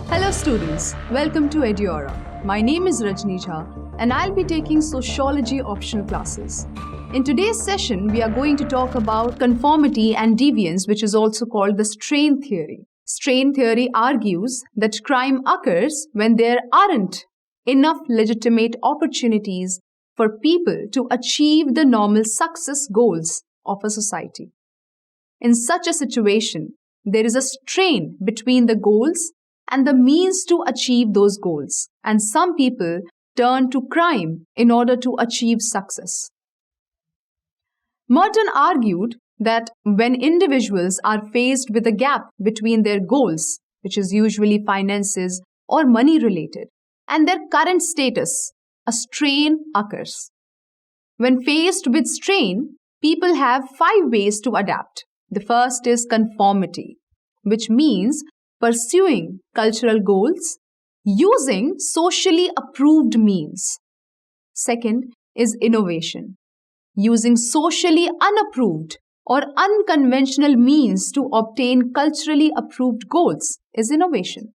Hello students, welcome to Eduauraa. My name is Rajni and I'll be taking Sociology optional classes. In today's session, we are going to talk about conformity and deviance, which is also called the strain theory. Strain theory argues that crime occurs when there aren't enough legitimate opportunities for people to achieve the normal success goals of a society. In such a situation, there is a strain between the goals and the means to achieve those goals, and some people turn to crime in order to achieve success. Merton argued that when individuals are faced with a gap between their goals, which is usually finances or money related, and their current status, a strain occurs. When faced with strain, people have 5 ways to adapt. The first is conformity, which means pursuing cultural goals using socially approved means. Second is innovation, using socially unapproved or unconventional means to obtain culturally approved goals is innovation.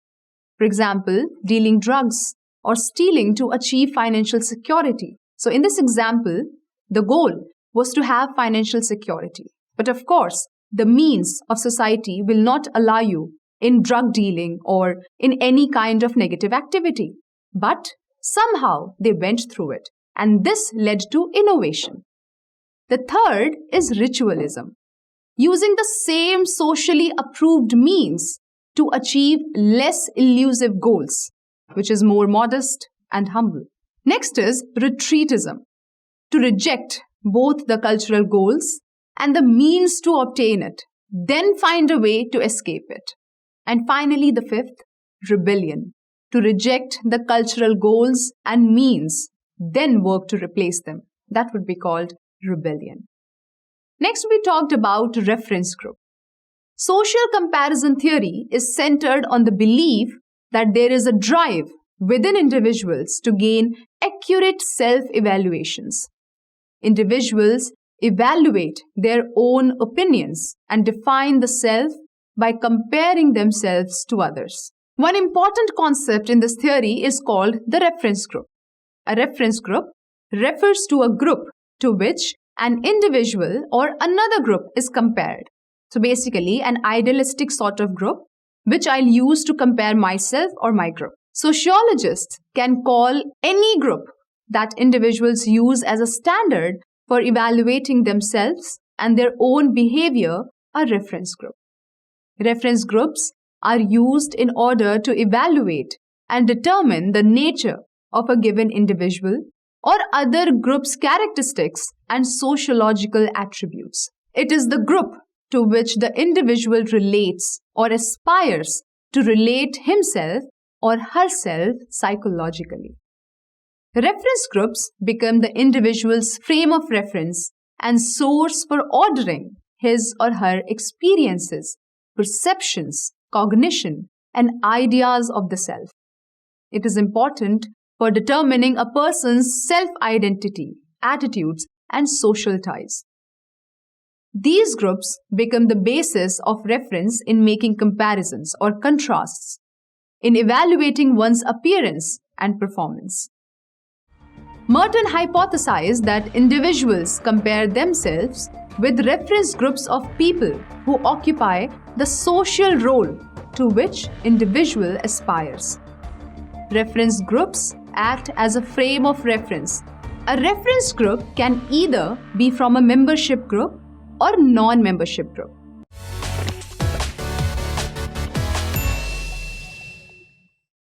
For example, dealing drugs or stealing to achieve financial security. So in this example, the goal was to have financial security. But of course, the means of society will not allow you in drug dealing or in any kind of negative activity. But somehow they went through it, and this led to innovation. The third is ritualism, using the same socially approved means to achieve less elusive goals, which is more modest and humble. Next is retreatism, to reject both the cultural goals and the means to obtain it, then find a way to escape it. And finally, the fifth, rebellion, to reject the cultural goals and means, then work to replace them. That would be called rebellion. Next, we talked about reference group. Social comparison theory is centered on the belief that there is a drive within individuals to gain accurate self-evaluations. Individuals evaluate their own opinions and define the self by comparing themselves to others. One important concept in this theory is called the reference group. A reference group refers to a group to which an individual or another group is compared. So basically, an idealistic sort of group which I'll use to compare myself or my group. Sociologists can call any group that individuals use as a standard for evaluating themselves and their own behavior a reference group. Reference groups are used in order to evaluate and determine the nature of a given individual or other group's characteristics and sociological attributes. It is the group to which the individual relates or aspires to relate himself or herself psychologically. Reference groups become the individual's frame of reference and source for ordering his or her experiences, perceptions, cognition, and ideas of the self. It is important for determining a person's self-identity, attitudes, and social ties. These groups become the basis of reference in making comparisons or contrasts, in evaluating one's appearance and performance. Merton hypothesized that individuals compare themselves with reference groups of people who occupy the social role to which individual aspires. Reference groups act as a frame of reference. A reference group can either be from a membership group or non-membership group.